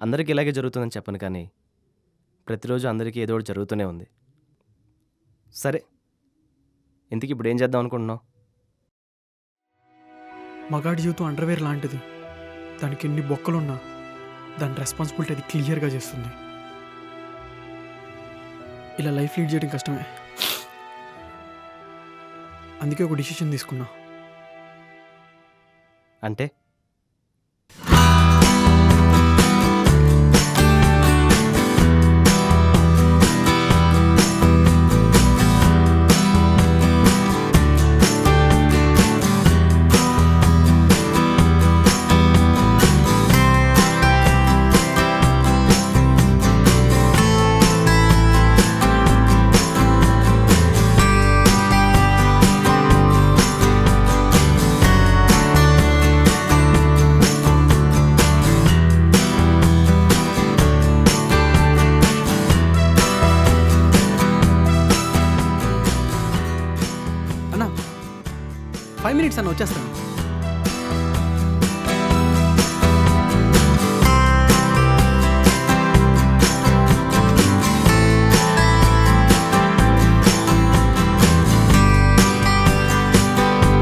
అందరికీ ఇలాగే జరుగుతుందని చెప్పను కానీ ప్రతిరోజు అందరికీ ఏదో ఒకటి జరుగుతూనే ఉంది. సరే, ఇంతకీ ఇప్పుడు ఏం చేద్దాం అనుకుంటున్నావు? మగాడి జీవితం అండర్వేర్ లాంటిది. దానికి ఎన్ని బొక్కలున్నా దాని రెస్పాన్సిబిలిటీ అది క్లియర్గా చేస్తుంది. ఇలా లైఫ్ లీడ్ చేయడం కష్టమే. అందుకే ఒక డిసిషన్ తీసుకున్నా. అంటే అన్నా 5 minutes అన్న వచ్చేస్తాను.